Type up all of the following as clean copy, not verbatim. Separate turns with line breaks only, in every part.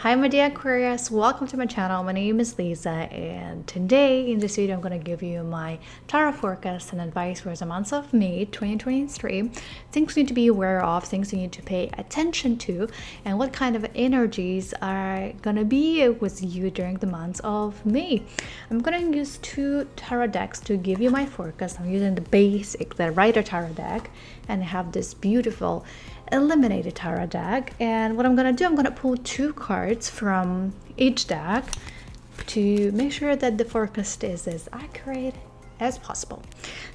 Hi my dear Aquarius, welcome to my channel. My name is Liza, and today in this video I'm going to give you my tarot forecast and advice for the month of May 2023. Things you need to be aware of, things you need to pay attention to, and what kind of energies are going to be with you during the month of May. I'm going to use two tarot decks to give you my forecast. I'm using the Rider Tarot deck, and I have this beautiful Eliminated Tarot deck. And what I'm going to do, I'm going to pull two cards from each deck to make sure that the forecast is as accurate as possible.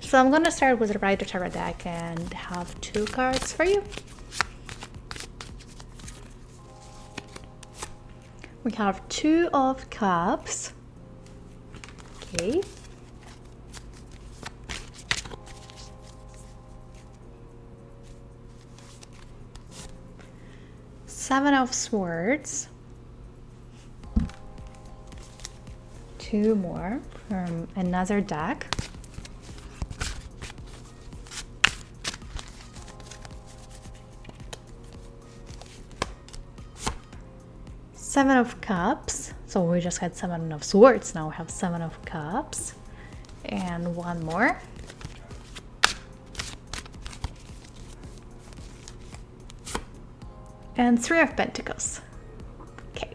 So I'm going to start with the Rider Tarot deck and have two cards for you. We have Two of Cups. Okay. Seven of Swords. Two more from another deck. Seven of Cups. So we just had Seven of Swords. Now we have Seven of Cups. And one more. And Three of Pentacles. Okay.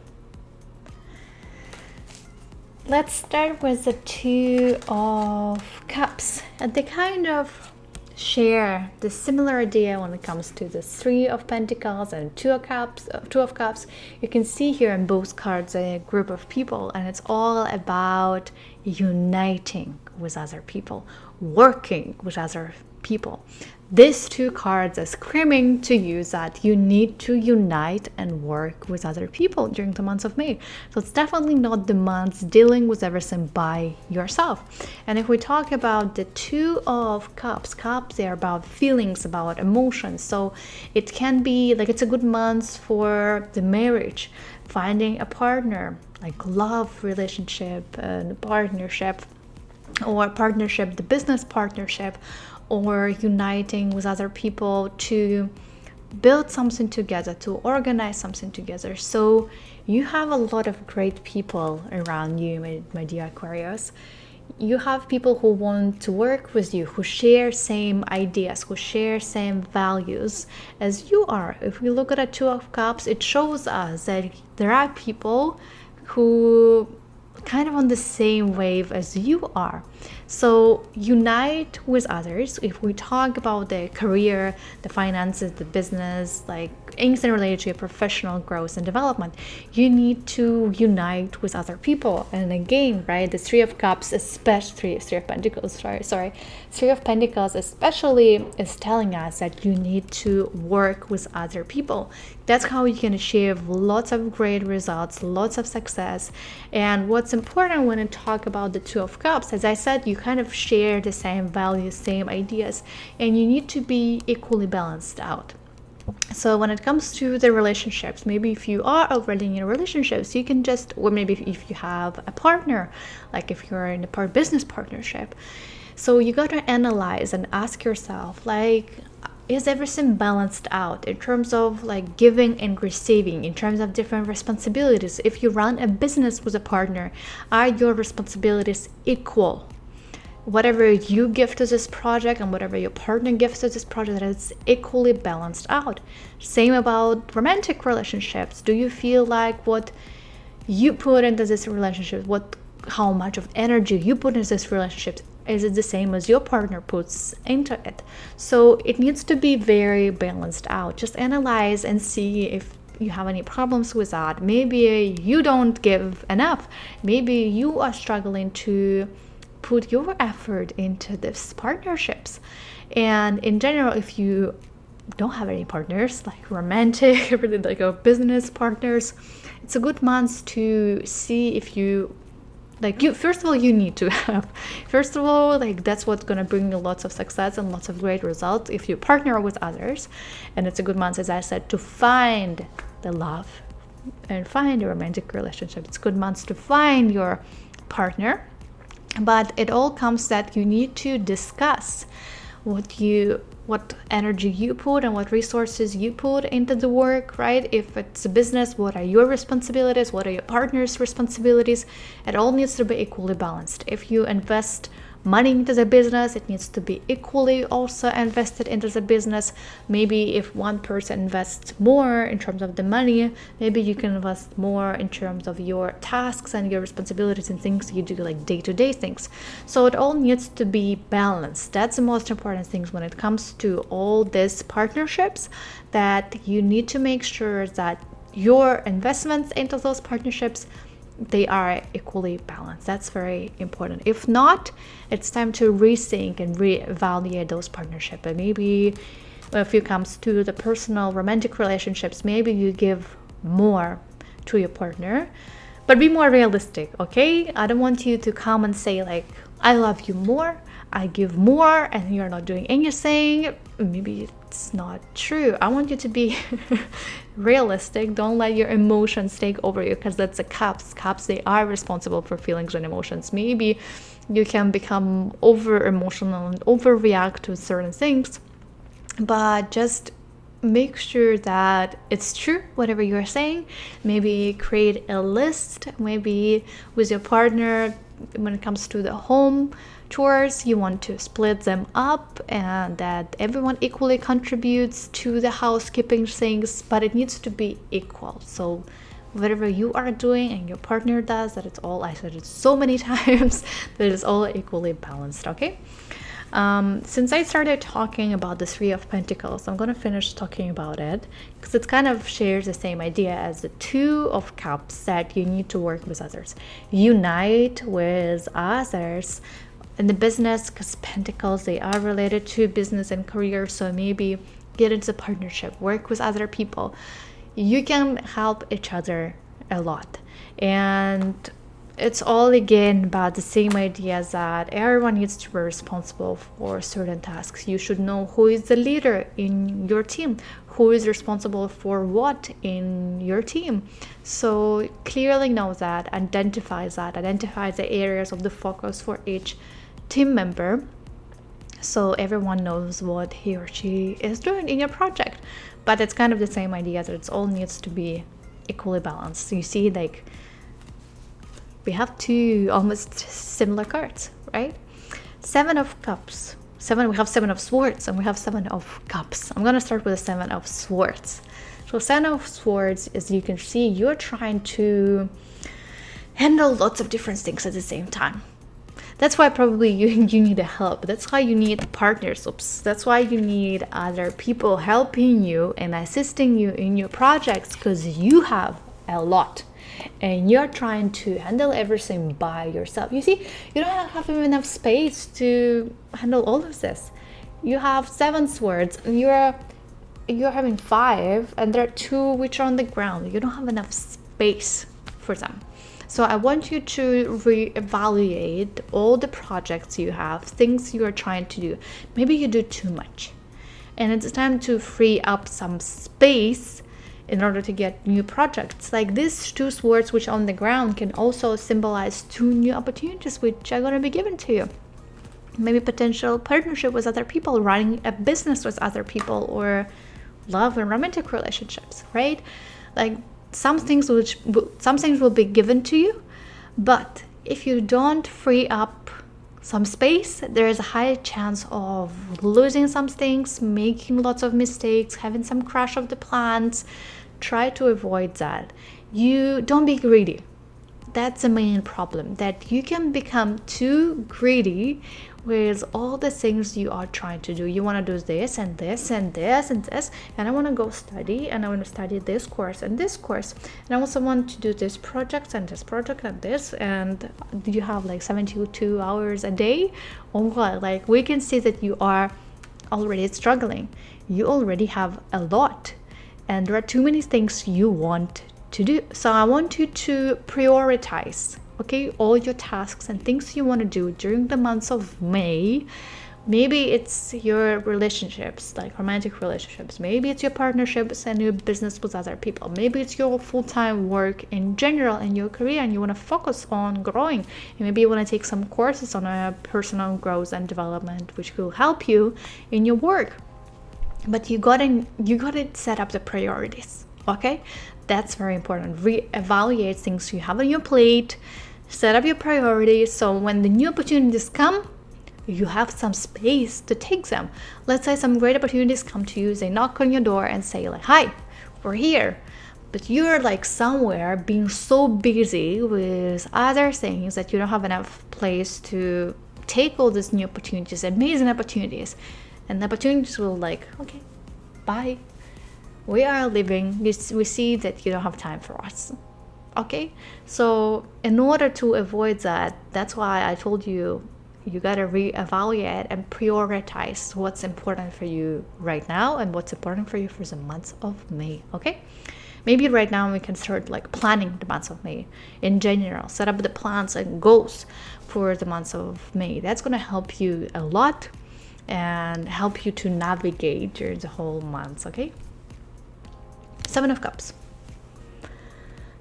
Let's start with the Two of Cups. And they kind of share the similar idea when it comes to the Three of Pentacles and Two of Cups. You can see here in both cards a group of people, and it's all about uniting with other people, working with other people. These two cards are screaming to you that you need to unite and work with other people during the month of May. So it's definitely not the month dealing with everything by yourself. And if we talk about the Two of Cups, they're about feelings, about emotions. So it can be like it's a good month for the marriage, finding a partner, like love relationship and partnership, or partnership, the business partnership, or uniting with other people to build something together, to organize something together. So you have a lot of great people around you, my dear Aquarius. You have people who want to work with you, who share same ideas, who share same values as you are. If we look at a Two of Cups, it shows us that there are people who kind of on the same wave as you are. So unite with others. If we talk about the career, the finances, the business, like anything related to your professional growth and development, you need to unite with other people. And again, right, the Three of Cups, especially Three of Pentacles, Three of Pentacles especially is telling us that you need to work with other people. That's how you can achieve lots of great results, lots of success. And what's important when I talk about the Two of Cups, as I said, you kind of share the same values, same ideas, and you need to be equally balanced out. So when it comes to the relationships, maybe if you are already in relationships, you can just, or maybe if you have a partner, like if you're in a business partnership, so you got to analyze and ask yourself, like, is everything balanced out in terms of like giving and receiving, in terms of different responsibilities? If you run a business with a partner, are your responsibilities equal? Whatever you give to this project and whatever your partner gives to this project, is equally balanced out. Same about romantic relationships. Do you feel like what you put into this relationship, how much of energy you put into this relationship, is it the same as your partner puts into it? So it needs to be very balanced out. Just analyze and see if you have any problems with that. Maybe you don't give enough. Maybe you are struggling to put your effort into these partnerships. And in general, if you don't have any partners, like romantic, like a business partners, it's a good month to see if you, like, you first of all, you need to have, first of all, like, that's what's going to bring you lots of success and lots of great results if you partner with others. And it's a good month, as I said, to find the love and find a romantic relationship. It's a good month to find your partner. But it all comes that you need to discuss what energy you put and what resources you put into the work, right? If it's a business, what are your responsibilities? What are your partner's responsibilities? It all needs to be equally balanced. If you invest money into the business, it needs to be equally also invested into the business. Maybe if one person invests more in terms of the money, maybe you can invest more in terms of your tasks and your responsibilities and things you do, like day-to-day things. So it all needs to be balanced. That's the most important things when it comes to all these partnerships, that you need to make sure that your investments into those partnerships, they are equally balanced. That's very important. If not, it's time to rethink and reevaluate those partnerships. And maybe if it comes to the personal romantic relationships, maybe you give more to your partner, but be more realistic, okay? I don't want you to come and say like, I love you more, I give more, and you're not doing anything. Maybe it's not true. I want you to be realistic. Don't let your emotions take over you, because that's the cups. Cups, they are responsible for feelings and emotions. Maybe you can become over emotional and overreact to certain things, but just make sure that it's true, whatever you're saying. Maybe create a list, maybe with your partner, when it comes to the home chores, you want to split them up and that everyone equally contributes to the housekeeping things, but it needs to be equal. So whatever you are doing and your partner does, that it's all, I said it so many times, that it's all equally balanced, okay? Since I started talking about the Three of Pentacles, I'm going to finish talking about it, because it kind of shares the same idea as the Two of Cups, that you need to work with others. Unite with others in the business, because Pentacles, they are related to business and career. So maybe get into partnership, work with other people. You can help each other a lot. And it's all again about the same idea that everyone needs to be responsible for certain tasks. You should know who is the leader in your team, who is responsible for what in your team. So clearly know that, identify the areas of the focus for each team member, so everyone knows what he or she is doing in your project. But it's kind of the same idea, that it all needs to be equally balanced. So you see, like, we have two almost similar cards, right? Seven of Cups. We have Seven of Swords, and we have Seven of Cups. I'm gonna start with the Seven of Swords. So Seven of Swords, as you can see, you're trying to handle lots of different things at the same time. That's why probably you need help. That's why you need partners. That's why you need other people helping you and assisting you in your projects, because you have a lot and you're trying to handle everything by yourself. You see, you don't have enough space to handle all of this. You have Seven Swords and you're having five, and there are two which are on the ground. You don't have enough space for them. So I want you to reevaluate all the projects you have, things you are trying to do. Maybe you do too much, and it's time to free up some space in order to get new projects. Like these two swords which are on the ground can also symbolize two new opportunities which are going to be given to you. Maybe potential partnership with other people, running a business with other people, or love and romantic relationships, right? Like some things will be given to you, but if you don't free up some space, there is a high chance of losing some things, making lots of mistakes, having some crash of the plans. Try to avoid that. You don't be greedy. That's the main problem, that you can become too greedy with all the things you are trying to do. You want to do this and this and this and this, and I want to go study, and I want to study this course and this course, and I also want to do this project and this project and this, and you have like 72 hours a day or what? Like, we can see that you are already struggling. You already have a lot, and there are too many things you want to do. So I want you to prioritize, okay, all your tasks and things you want to do during the months of May, Maybe it's your relationships, like romantic relationships. Maybe it's your partnerships and your business with other people. Maybe it's your full-time work in general in your career, and you want to focus on growing. And maybe you want to take some courses on a personal growth and development, which will help you in your work. But you gotta set up the priorities. Okay, that's very important. Reevaluate things you have on your plate. Set up your priorities, so when the new opportunities come, you have some space to take them. Let's say some great opportunities come to you, they knock on your door and say like, hi, we're here. But you're like somewhere being so busy with other things that you don't have enough place to take all these new opportunities, amazing opportunities. And the opportunities will like, okay, bye. We are leaving. We see that you don't have time for us. Okay? So in order to avoid that, that's why I told you, you got to reevaluate and prioritize what's important for you right now and what's important for you for the month of May. Okay? Maybe right now we can start like planning the month of May in general, set up the plans and goals for the month of May. That's going to help you a lot and help you to navigate during the whole month. Okay? Seven of Cups.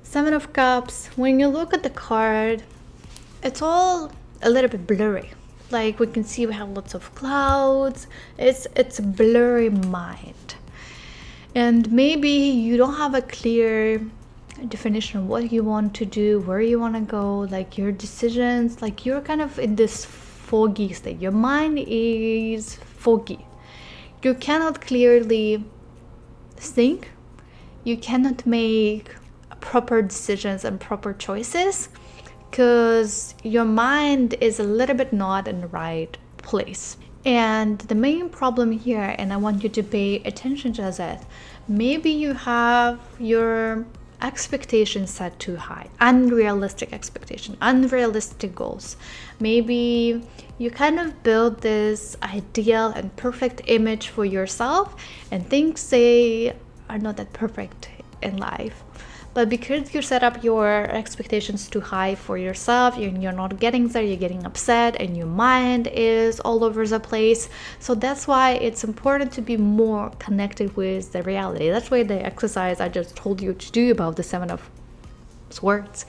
Seven of Cups, when you look at the card, it's all a little bit blurry. Like we can see we have lots of clouds. It's a blurry mind. And maybe you don't have a clear definition of what you want to do, where you want to go, like your decisions, like you're kind of in this foggy state. Your mind is foggy. You cannot clearly think. You cannot make proper decisions and proper choices because your mind is a little bit not in the right place. And the main problem here, and I want you to pay attention to that, maybe you have your expectations set too high, unrealistic expectation, unrealistic goals. Maybe you kind of build this ideal and perfect image for yourself and things they are not that perfect in life. But because you set up your expectations too high for yourself, you're not getting there, you're getting upset, and your mind is all over the place. So that's why it's important to be more connected with the reality. That's why the exercise I just told you to do about the Seven of Swords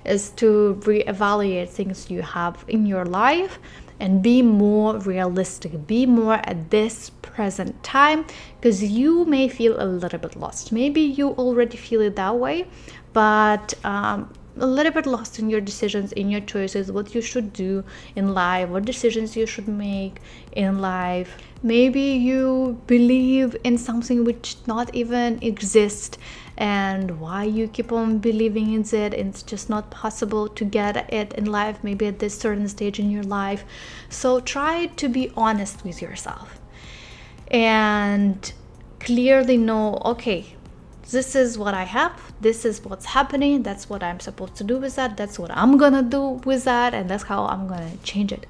is to reevaluate things you have in your life and be more realistic, be more at this present time, because you may feel a little bit lost. Maybe you already feel it that way, but a little bit lost in your decisions, in your choices, what you should do in life, what decisions you should make in life. Maybe you believe in something which not even exists, and why you keep on believing in it, and it's just not possible to get it in life, maybe at this certain stage in your life. So try to be honest with yourself and clearly know, okay, this is what I have, this is what's happening, that's what I'm supposed to do with that, that's what I'm gonna do with that, and that's how I'm gonna change it.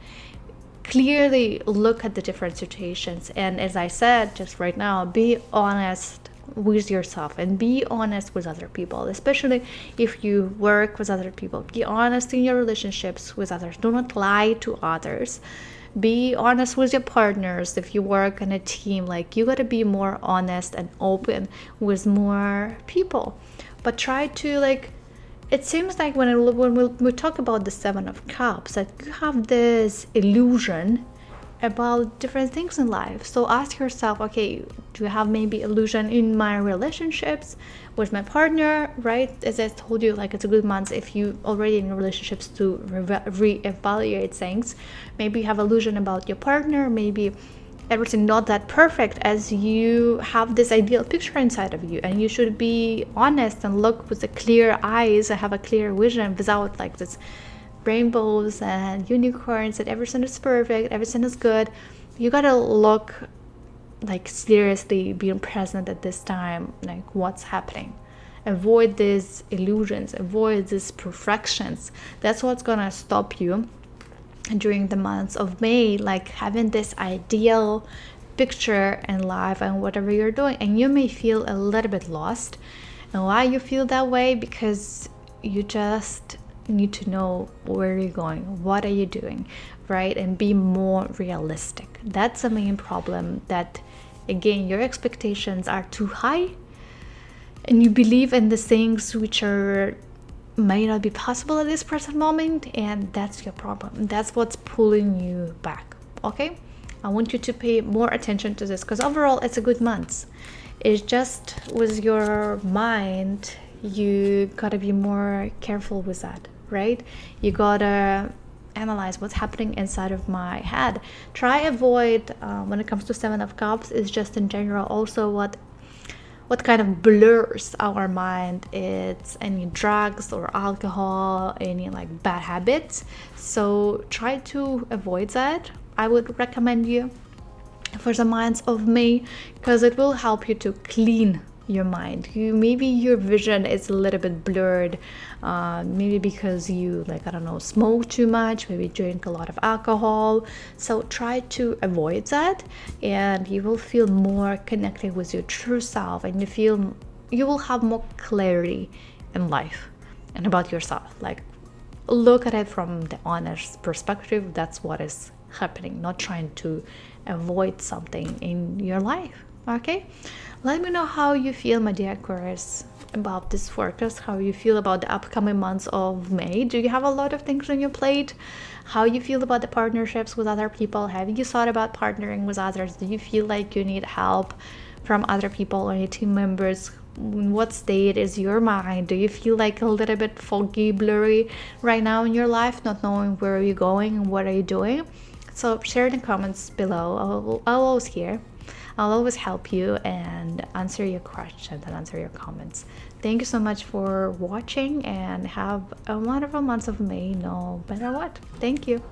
Clearly look at the different situations, and as I said just right now, be honest with yourself and be honest with other people, especially if you work with other people. Be honest in your relationships with others. Do not lie to others. Be honest with your partners. If you work in a team, like you got to be more honest and open with more people. But try to, like, it seems like when we talk about the Seven of Cups, that you have this illusion about different things in life. So ask yourself, okay, do I have maybe illusion in my relationships with my partner, right? As I told you, like, it's a good month if you already in relationships to reevaluate things. Maybe you have illusion about your partner, maybe everything not that perfect as you have this ideal picture inside of you, and you should be honest and look with the clear eyes and have a clear vision without like this rainbows and unicorns and everything is perfect, everything is good. You gotta look like seriously being present at this time, like what's happening. Avoid these illusions, avoid these perfections. That's what's gonna stop you during the months of May, like having this ideal picture in life and whatever you're doing. And you may feel a little bit lost. And why you feel that way? Because you just need to know where you're going, what are you doing, right? And be more realistic. That's the main problem, that again, your expectations are too high and you believe in the things which are may not be possible at this present moment, and that's your problem. That's what's pulling you back. Okay, I want you to pay more attention to this, because overall it's a good month. It's just with your mind, you gotta be more careful with that, right? You gotta analyze what's happening inside of my head. Try avoid when it comes to Seven of Cups, is just in general also what kind of blurs our mind. It's any drugs or alcohol, any like bad habits. So try to avoid that. I would recommend you for the months of May, because it will help you to clean your mind. Maybe your vision is a little bit blurred, maybe because you, like, I don't know, smoke too much, maybe drink a lot of alcohol. So try to avoid that, and you will feel more connected with your true self, and you will have more clarity in life and about yourself. Like, look at it from the honest perspective. That's what is happening, not trying to avoid something in your life. Okay, let me know how you feel, my dear Aquarius, about this forecast, how you feel about the upcoming months of May. Do you have a lot of things on your plate? How you feel about the partnerships with other people? Have you thought about partnering with others? Do you feel like you need help from other people or your team members? In what state is your mind? Do you feel like a little bit foggy, blurry right now in your life, not knowing where you're going and what are you doing? So share in the comments below. I'll always hear. I'll always help you and answer your questions and answer your comments. Thank you so much for watching, and have a wonderful month of May, no matter what. Thank you.